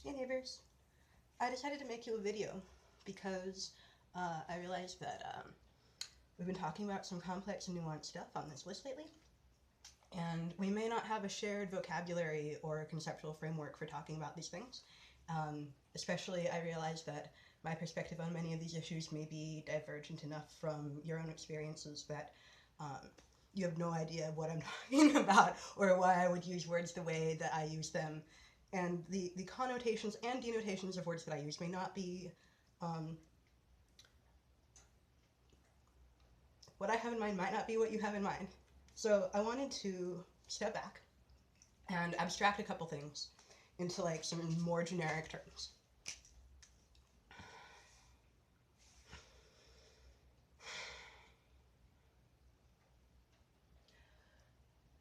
Hey neighbors, I decided to make you a video because I realized that we've been talking about some complex and nuanced stuff on this list lately, and we may not have a shared vocabulary or a conceptual framework for talking about these things. Especially, I realized that my perspective on many of these issues may be divergent enough from your own experiences that you have no idea what I'm talking about or why I would use words the way that I use them. And the connotations and denotations of words that I use may not be what I have in mind might not be what you have in mind. So I wanted to step back and abstract a couple things into like some more generic terms.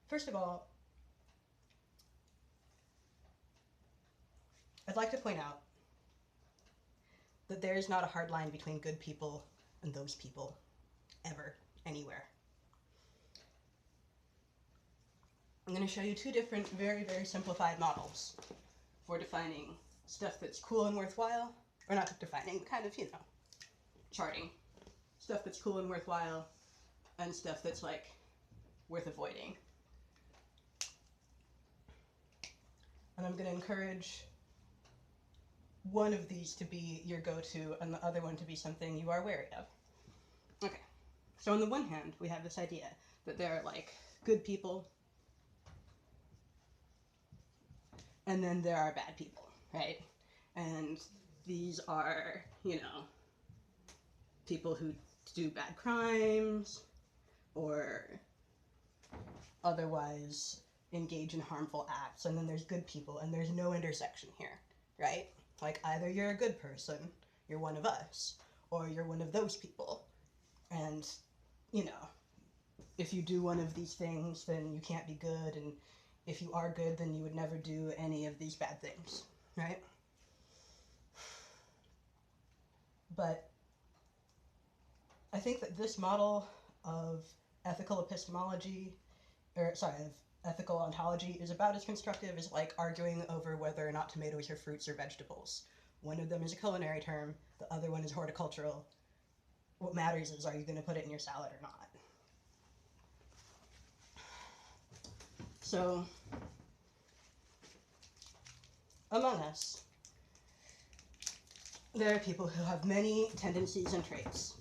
First of all, I'd like to point out that there is not a hard line between good people and those people, ever, anywhere. I'm going to show you two different, very, very simplified models for defining stuff that's cool and worthwhile, or not defining, kind of, charting stuff that's cool and worthwhile, and stuff that's, like, worth avoiding. And I'm going to encourage one of these to be your go-to and the other one to be something you are wary of. Okay, so on the one hand, we have this idea that there are, like, good people, and then there are bad people, right? And these are, people who do bad crimes or otherwise engage in harmful acts, and then there's good people, and there's no intersection here, right? Like, either you're a good person, you're one of us, or you're one of those people. And, if you do one of these things, then you can't be good, and if you are good, then you would never do any of these bad things, right? But I think that this model of ethical epistemology, of ethical ontology, is about as constructive as, like, arguing over whether or not tomatoes are fruits or vegetables. One of them is a culinary term, the other one is horticultural. What matters is, are you going to put it in your salad or not? So, among us, there are people who have many tendencies and traits.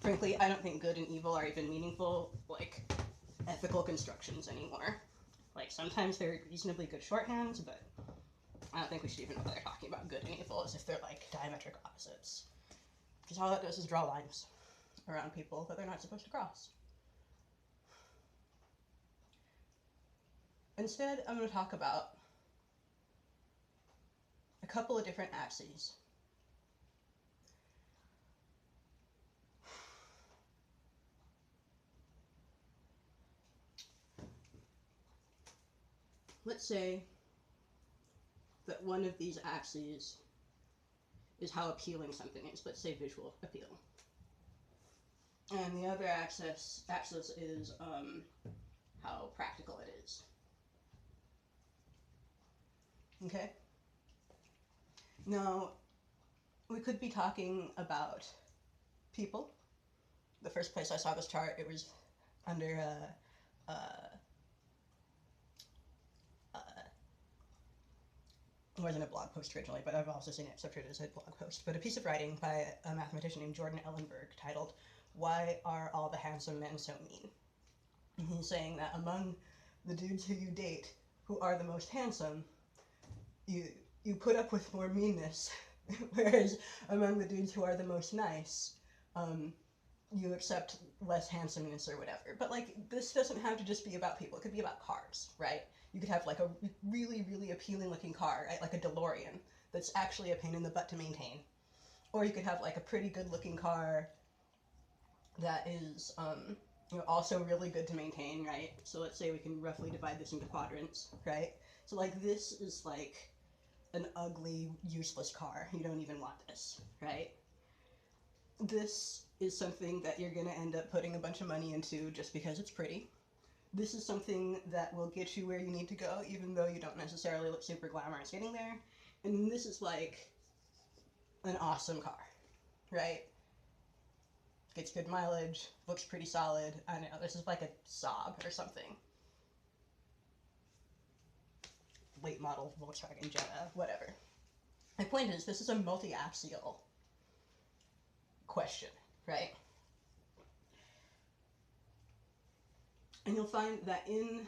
Frankly, I don't think good and evil are even meaningful, like, ethical constructions anymore. Like, sometimes they're reasonably good shorthands, but I don't think we should even bother talking about good and evil as if they're, like, diametric opposites. Because all that does is draw lines around people that they're not supposed to cross. Instead, I'm going to talk about a couple of different axes. Let's say that one of these axes is how appealing something is. Let's say visual appeal. And the other axis is how practical it is. Okay? Now, we could be talking about people. The first place I saw this chart, it was under it wasn't a blog post originally, but I've also seen it substituted as a blog post, but a piece of writing by a mathematician named Jordan Ellenberg titled, "Why Are All the Handsome Men So Mean?" And he's saying that among the dudes who you date who are the most handsome, you put up with more meanness, whereas among the dudes who are the most nice, you accept less handsomeness or whatever. But, like, this doesn't have to just be about people. It could be about cars, right? You could have, like, a really, really appealing looking car, right? Like a DeLorean, that's actually a pain in the butt to maintain. Or you could have, like, a pretty good looking car that is, also really good to maintain, right? So let's say we can roughly divide this into quadrants, right? So, like, this is, like, an ugly, useless car. You don't even want this, right? This is something that you're going to end up putting a bunch of money into just because it's pretty. This is something that will get you where you need to go, even though you don't necessarily look super glamorous getting there. And this is like an awesome car, right? Gets good mileage, looks pretty solid. I don't know, this is like a Saab or something. Late model Volkswagen Jetta, whatever. My point is, this is a multi-axial question, right? And you'll find that in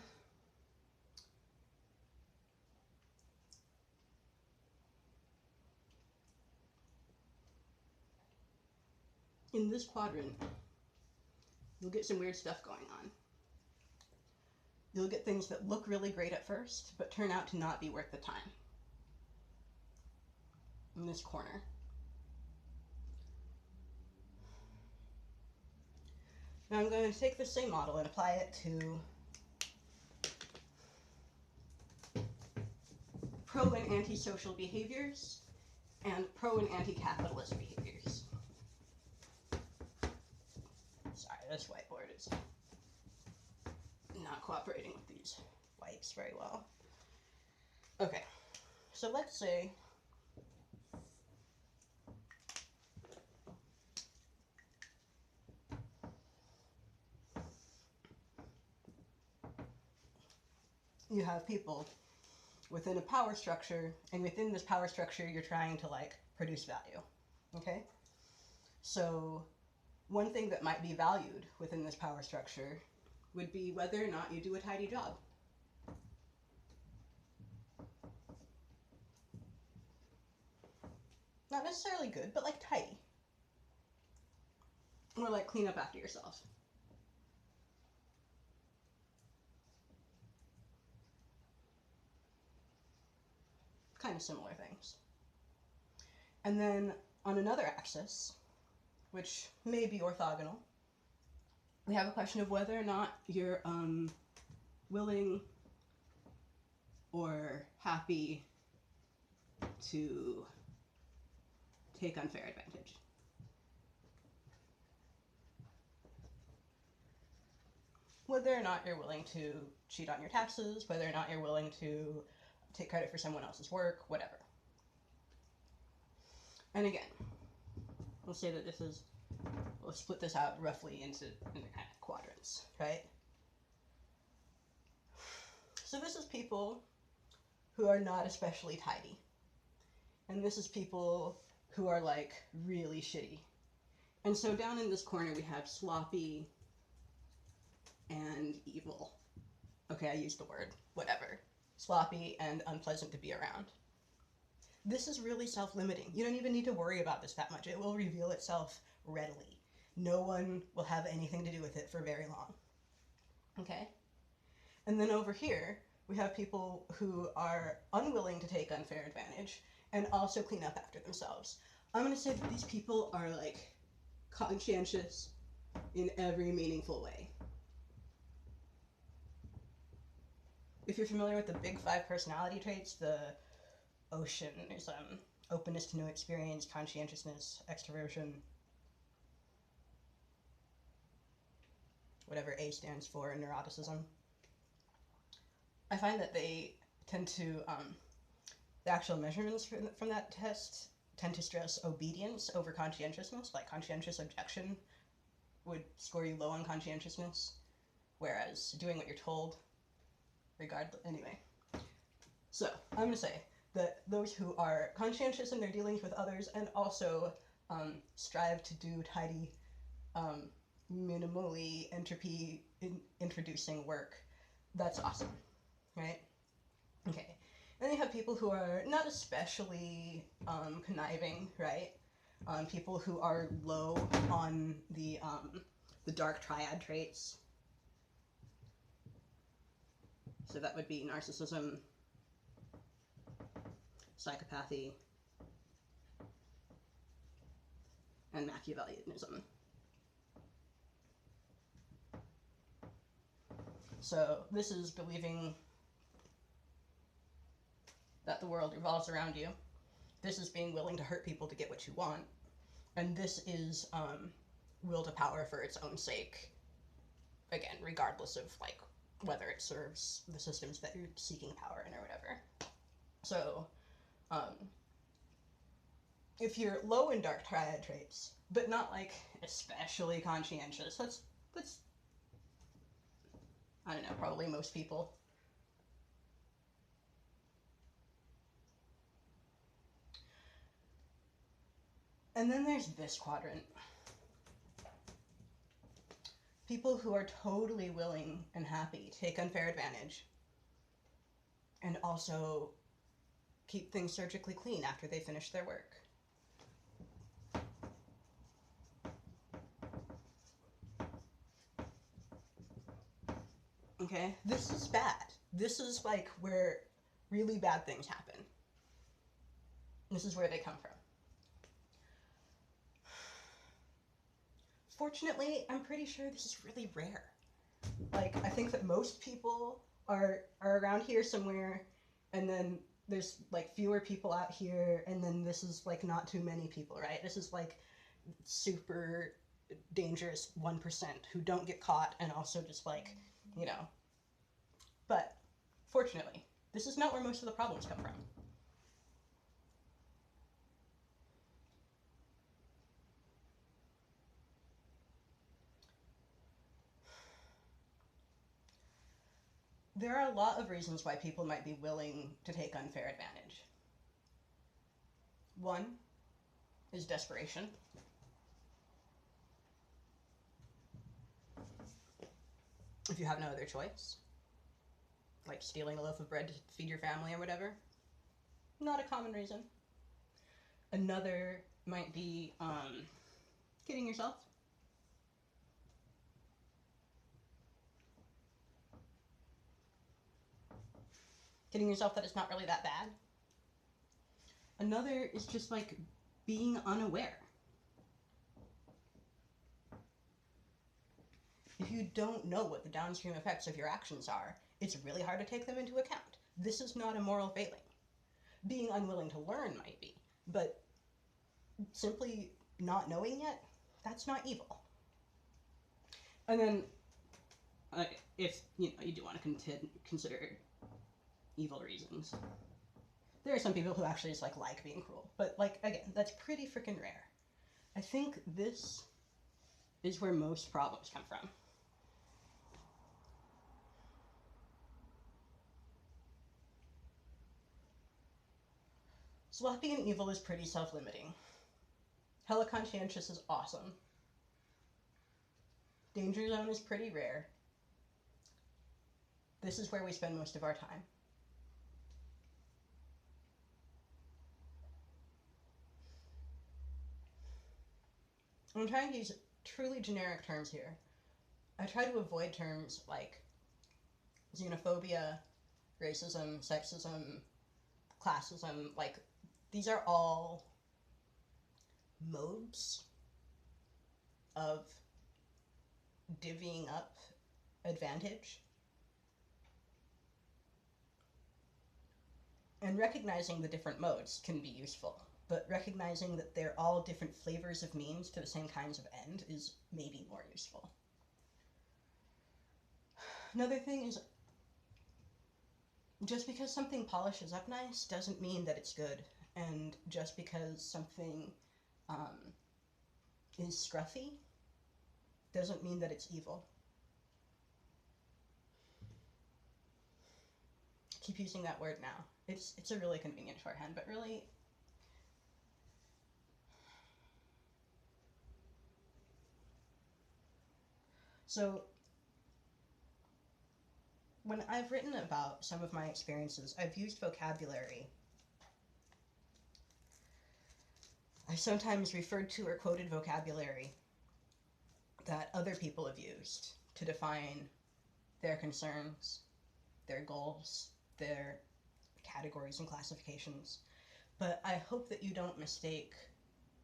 this quadrant, you'll get some weird stuff going on. You'll get things that look really great at first, but turn out to not be worth the time. In this corner. Now I'm going to take the same model and apply it to pro and antisocial behaviors and pro and anti-capitalist behaviors. Sorry, this whiteboard is not cooperating with these wipes very well. Okay, so let's say you have people within a power structure, and within this power structure you're trying to like produce value, okay? So one thing that might be valued within this power structure would be whether or not you do a tidy job. Not necessarily good, but like tidy. Or like clean up after yourself. Kind of similar things. And then on another axis, which may be orthogonal, we have a question of whether or not you're willing or happy to take unfair advantage. Whether or not you're willing to cheat on your taxes, whether or not you're willing to take credit for someone else's work, whatever. And again, we'll say that this is, we'll split this out roughly into kind of quadrants, right? So this is people who are not especially tidy. And this is people who are like really shitty. And so down in this corner we have sloppy and evil. Okay, I used the word, whatever. Sloppy and unpleasant to be around. This is really self-limiting. You don't even need to worry about this that much. It will reveal itself readily. No one will have anything to do with it for very long. Okay? And then over here, we have people who are unwilling to take unfair advantage and also clean up after themselves. I'm going to say that these people are like conscientious in every meaningful way. If you're familiar with the big 5 personality traits, the ocean is openness to new experience, conscientiousness, extroversion, whatever A stands for, neuroticism. I find that they tend to, the actual measurements from that test tend to stress obedience over conscientiousness. Like conscientious objection would score you low on conscientiousness, whereas doing what you're told, regardless, anyway. So I'm going to say that those who are conscientious in their dealings with others and also strive to do tidy, minimally entropy introducing work, that's awesome, right? Okay. Then you have people who are not especially conniving, right? People who are low on the dark triad traits. So that would be narcissism, psychopathy, and Machiavellianism. So this is believing that the world revolves around you. This is being willing to hurt people to get what you want. And this is will to power for its own sake, again, regardless of like whether it serves the systems that you're seeking power in or whatever. So, if you're low in dark triad traits, but not like especially conscientious, that's I don't know, probably most people. And then there's this quadrant. People who are totally willing and happy to take unfair advantage and also keep things surgically clean after they finish their work. Okay, this is bad. This is like where really bad things happen. This is where they come from. Fortunately, I'm pretty sure this is really rare. Like, I think that most people are around here somewhere, and then there's like fewer people out here, and then this is like not too many people, right? This is like super dangerous 1% who don't get caught and also just like, you know. But fortunately, this is not where most of the problems come from. There are a lot of reasons why people might be willing to take unfair advantage. One is desperation. If you have no other choice, like stealing a loaf of bread to feed your family or whatever, not a common reason. Another might be kidding yourself. Kidding yourself that it's not really that bad. Another is just like being unaware. If you don't know what the downstream effects of your actions are, it's really hard to take them into account. This is not a moral failing. Being unwilling to learn might be, but simply not knowing yet, that's not evil. And then, if you do want to consider evil reasons, there are some people who actually just like being cruel, but like again, that's pretty freaking rare. I think this is where most problems come from. Sloppy and evil is pretty self-limiting. Hella conscientious is awesome. Danger zone is pretty rare. This is where we spend most of our time. I'm trying to use truly generic terms here. I try to avoid terms like xenophobia, racism, sexism, classism. Like, these are all modes of divvying up advantage. And recognizing the different modes can be useful, but recognizing that they're all different flavors of means to the same kinds of end is maybe more useful. Another thing is, just because something polishes up nice doesn't mean that it's good, and just because something is scruffy doesn't mean that it's evil. I keep using that word now. It's a really convenient shorthand, but really, so when I've written about some of my experiences, I've used vocabulary. I sometimes referred to or quoted vocabulary that other people have used to define their concerns, their goals, their categories and classifications. But I hope that you don't mistake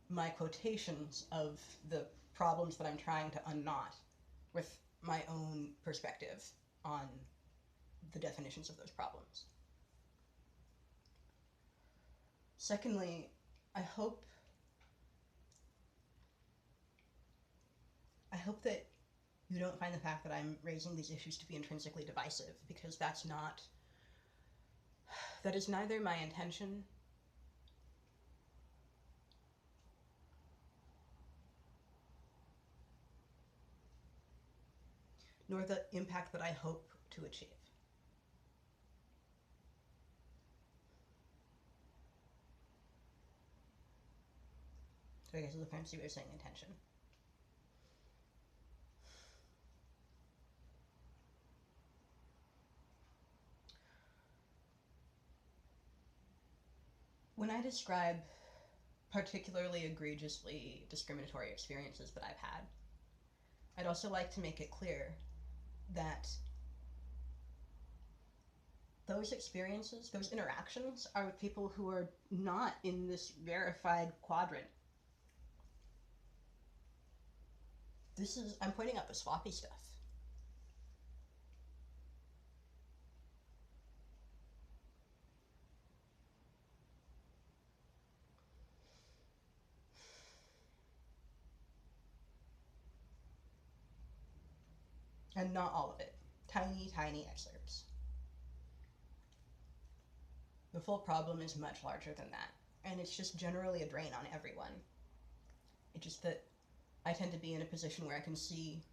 my quotations of the problems that I'm trying to unknot with my own perspective on the definitions of those problems. Secondly, I hope you don't find the fact that I'm raising these issues to be intrinsically divisive, because that is neither my intention nor the impact that I hope to achieve. So I guess it's a fancy way of saying intention. When I describe particularly egregiously discriminatory experiences that I've had, I'd also like to make it clear that those experiences, those interactions, are with people who are not in this rarefied quadrant. I'm pointing out the sloppy stuff. And not all of it. Tiny, tiny excerpts. The full problem is much larger than that, and it's just generally a drain on everyone. It's just that I tend to be in a position where I can see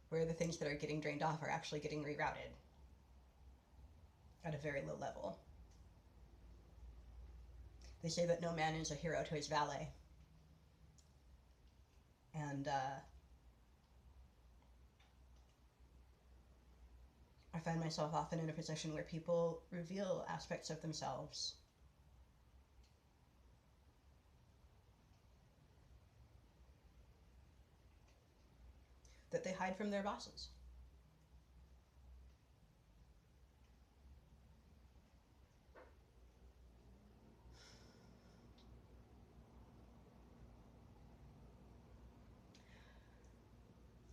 where the things that are getting drained off are actually getting rerouted at a very low level. They say that no man is a hero to his valet. And I find myself often in a position where people reveal aspects of themselves that they hide from their bosses.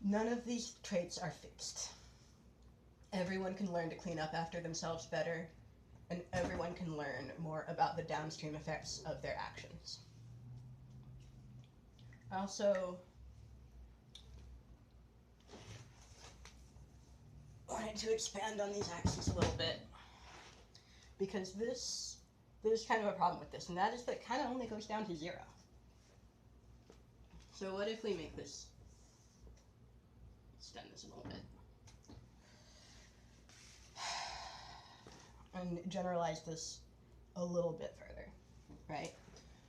None of these traits are fixed. Everyone can learn to clean up after themselves better, and everyone can learn more about the downstream effects of their actions. I also wanted to expand on these axes a little bit, because there's kind of a problem with this, and that is that it kind of only goes down to 0. So what if we make this, extend this a little bit, and generalize this a little bit further, right?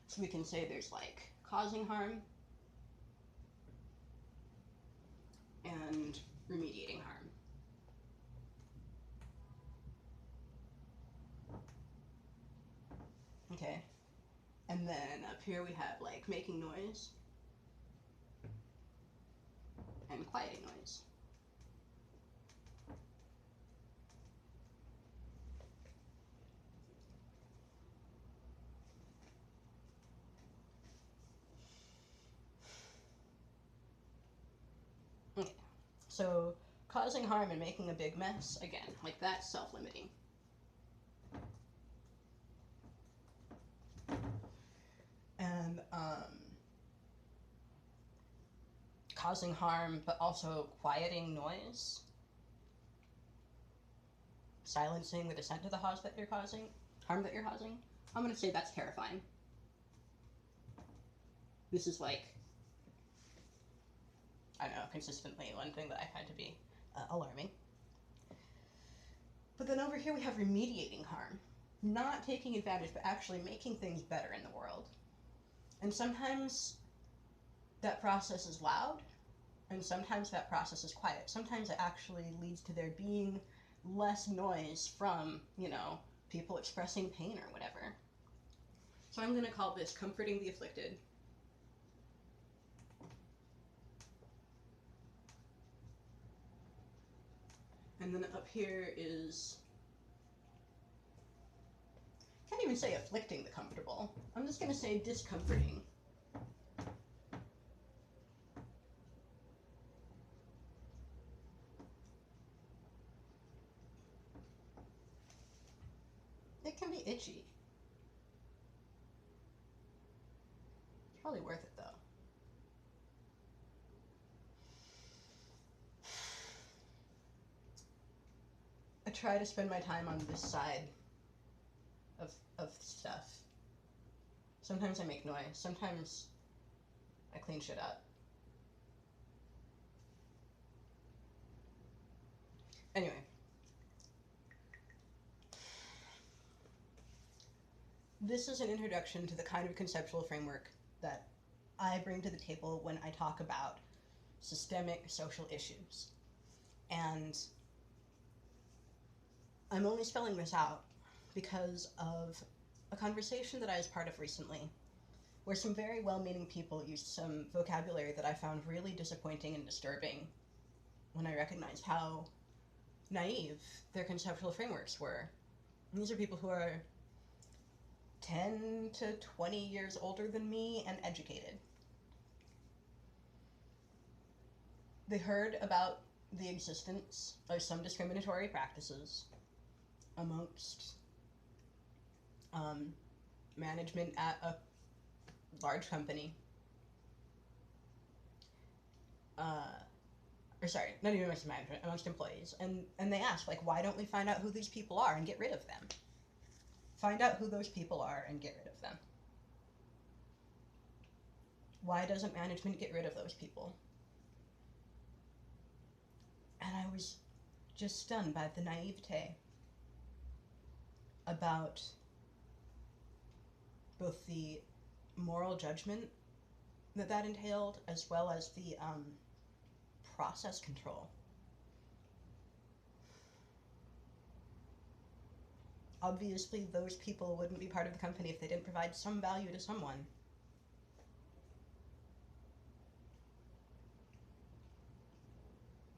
So we can say there's like causing harm and remediating harm. Okay, and then up here we have like making noise and quieting noise. Okay, so causing harm and making a big mess, again, like that's self-limiting. And causing harm but also quieting noise, silencing the descent to the harm that you're causing, I'm going to say that's terrifying. This is like, I don't know, consistently one thing that I find to be alarming. But then over here we have remediating harm. Not taking advantage, but actually making things better in the world. And sometimes that process is loud, and sometimes that process is quiet. Sometimes it actually leads to there being less noise from, people expressing pain or whatever. So I'm going to call this comforting the afflicted. And then up here is, I can't even say afflicting the comfortable. I'm just going to say discomforting. It can be itchy. It's probably worth it though. I try to spend my time on this side of stuff. Sometimes I make noise. Sometimes I clean shit up. Anyway. This is an introduction to the kind of conceptual framework that I bring to the table when I talk about systemic social issues. And I'm only spelling this out because of a conversation that I was part of recently, where some very well-meaning people used some vocabulary that I found really disappointing and disturbing when I recognized how naive their conceptual frameworks were. And these are people who are 10 to 20 years older than me and educated. They heard about the existence of some discriminatory practices amongst management at a large company. Or sorry, not even amongst management, amongst employees. And they asked, like, why don't we find out who these people are and get rid of them? Find out who those people are and get rid of them. Why doesn't management get rid of those people? And I was just stunned by the naivete about both the moral judgment that entailed, as well as the process control. Obviously, those people wouldn't be part of the company if they didn't provide some value to someone.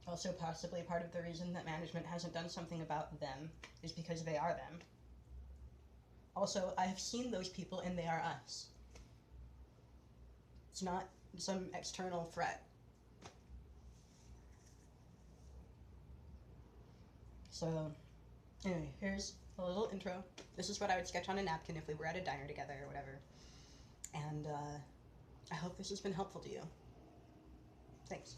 Also, possibly part of the reason that management hasn't done something about them is because they are them. Also, I have seen those people and they are us. It's not some external threat. So, anyway, here's a little intro. This is what I would sketch on a napkin if we were at a diner together or whatever. And I hope this has been helpful to you. Thanks.